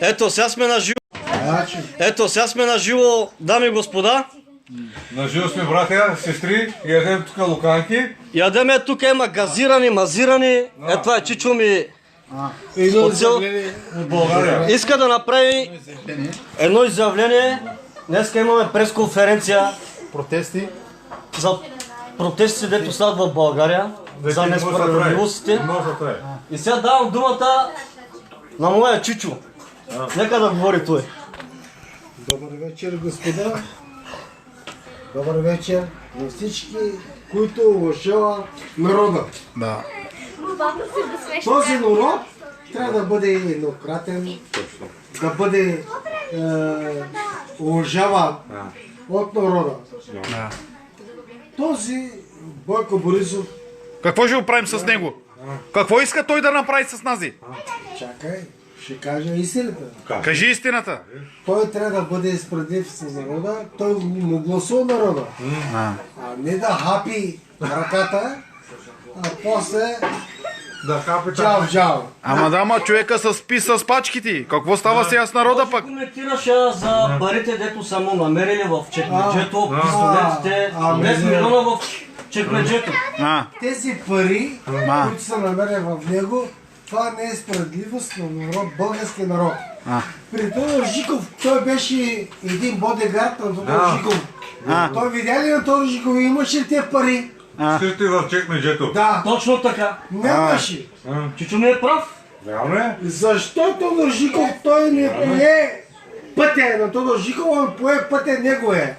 Ето, сега сме на живо. Ето, сега сме на живо, дами и господа. На живо сме, братя, сестри, ядем тук луканки. Ядеме, тук има газирани, мазирани. Ето това е чичо ми от България. Иска да направи едно изявление. Днеска имаме пресконференция. Протести. За протестите, дето стават в България. За несправедливостите. И сега давам думата на моя чичо. Нека да говори той. Добър вечер, господа. Добър вечер на всички, които уважават народа. Да. Този народ трябва да бъде еднократен, да бъде уважаван от народа. Този Бойко Борисов... Какво ще го правим с него? Какво иска той да направи с нас? Чакай, ще кажа истината. Кажи истината. Той трябва да бъде справедлив с народа, той му гласува народа. А не да хапи ръката, а после Да хапи джал. Ама човека спи с пачките. Какво става сега с народа пък? Коментираше за парите, дето са му намерили в чекмеджето, пистолетите, 10 милиона в чекмеджето. Тези пари, които са намерени в него, това не е справедливост на народ, български народ. При Тодор Жиков, той беше един бодигард на Тодор Жиков. Той видя ли на Тодор Жиков, имаше ли тези пари? Скрити в чекмеджето. Да. Точно така. Нямаше. Чичо ми е прав. Вярно е? Защо Тодор Жиков той не пое пътя на Тодор Жиков, он пое пътя него е?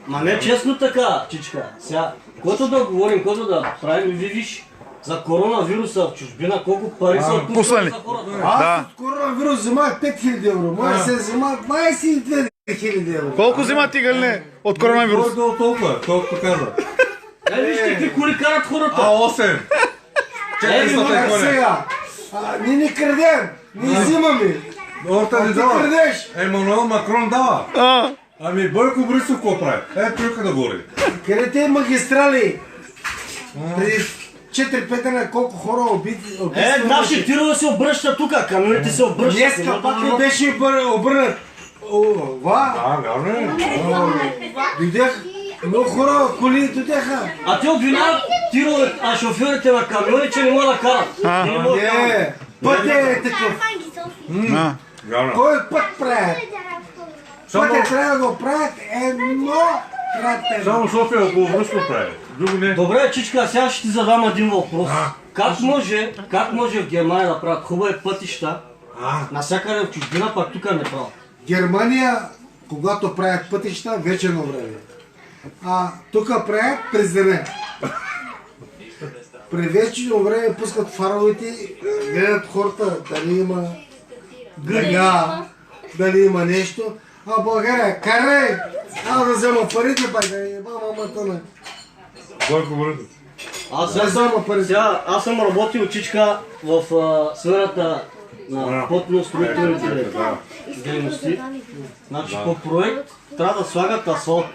Ма не честно така, чичка. Сега, който да говорим, който да правим, видиш за коронавируса в чужбина, колко пари са отпуснали за хората. Аз от коронавирус взимах 5000 евро, моя се взима 22 000 евро. Колко взима ти, Галине, от коронавирус? Колко толкова, колкото каза. Вижте какви коли карат хората. 8. 400 коли. Сега, ние не крадем, ние взимаме. Орта не Ти дава. крадеш. Емануел Макрон дава. Ами Бойко Борисов какво прави? Тук да говори. Къде те магистрали? Преди 4-5 дена колко хора убити. Наши тирове се обръщат тук, камионите се обръщат. Днеска пак не беше обърнат. Вярно е. Дойдях, много хора коли дойдяха. А те обвиняват тирове, а шофьорите на камиони, че не могат да карат. Не, път е такъв. Кой път правят? Пътя трябва да го правят едно кратен. Само София околовръстно прави. Друго не. Добре, чичка, сега ще ти задам един въпрос. Как може в Германия да правят хубави пътища, насякъде в чужбина, пак тук не правят? Германия, когато правят пътища, вечерно време. Тук правят през деня. При вечерно време пускат фаровете, гледат хората дали има гъня, дали има нещо. А България, карай! Да взема парите, пак да еба мамата на... Бойко Борисов. Аз съм работил, чичка, в сферата на пътно-строителните дейности. Значи по проект трябва да слагат асфалт.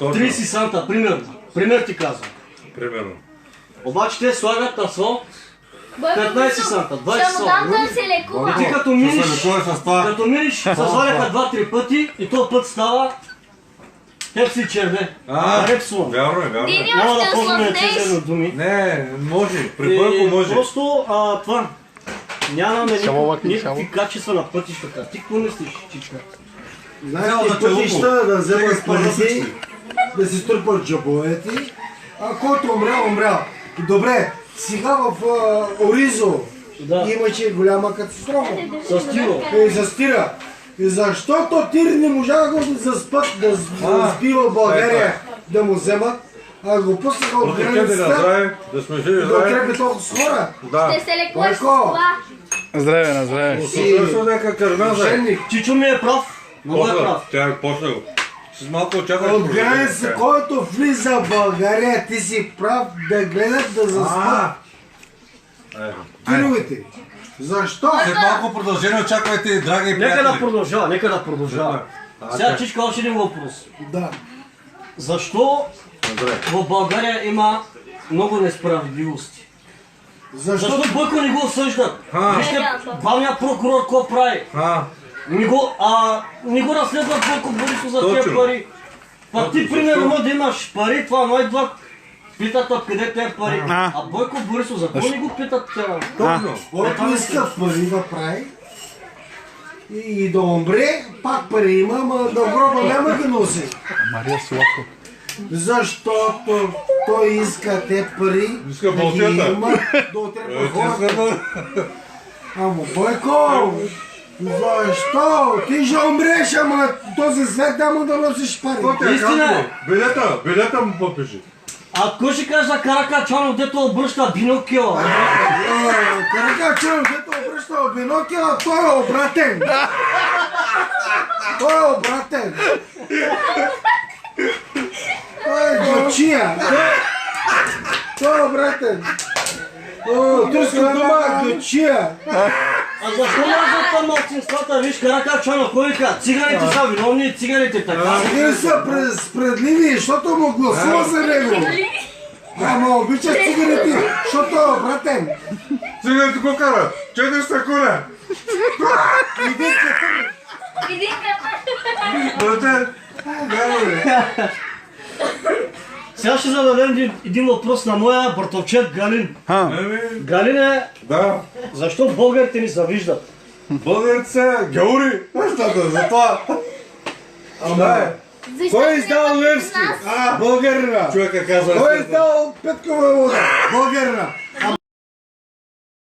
30 санта, примерно. Пример ти казвам. Примерно. Обаче те слагат асфалт 15 санта, 20 санта. И ти като миниш, се сваляха 2-3 пъти и този път става теб си черве. Репсвон. Вярно е, вярно е. Няма да ползваме тези думи. Не, може. При Бойко може. Просто това. Нямаме никакви качества на пътищата. Ти какво мислиш, чичка? Знаете, пътища да вземат парите, да си струпат джобовете, който умрял. Добре, сега в Оризо имаше голяма катастрофа. С тира. И защото тир не можа да го да спи в България да му вземат, го пуснаха от границата да отрепи толкова с хора. Ще се лекуваш с това. Здраве, на здраве. Чичо ми е прав. Много е прав. Тя е почнал. С малко очакваш. От граница, който влиза в България, ти си прав да гледат да заспат. Тировете. Защо? След малко продължение очаквайте, драги приятели. Нека да продължава. Сега, чичка, още един въпрос. Да. Защо в България има много несправедливости? Защото Бойко не го осъждат. Вижте, главният прокурор какво прави. Не го разследват Бойко Борисов за тези пари. Пък ти, примерно, да имаш пари, това но идват, питат откъде тези пари. А Бойко Борисов, за какво не го питат това? Бойко иска пари да прави и да умре, пак пари има, ама на гроба няма да носи. Мария Славко. Защото той иска те пари Иска да ги бълтета. има, да отрепа хората. Ама Бойко, защо? Ти ще умреш, ама този свет няма да носиш пари. Истина. Билета му попиши. А кой ще каже за Каракачанов, дето обръща Пинокио? Каракачанов, дето обръща Пинокио, той е обратен. Той е обратен. Той е гъчия. Той е обратен. Турска дума е гъчия. А защо мразят там малцинствата? Виж, Каракачанов, кой вика? Циганите са виновни, циганите така. Циганите са справедливи, защото му гласува за него. Ама обича циганите, защото е обратен. Циганите го кара. 400 коня. Сега ще зададем един въпрос на моя братовчет Галин. Галин е, защо българите ни завиждат? Българите са геури. За това. Кой е издал Левски? Българина. Човека казва. Кой е издал Петкова вода? Българина.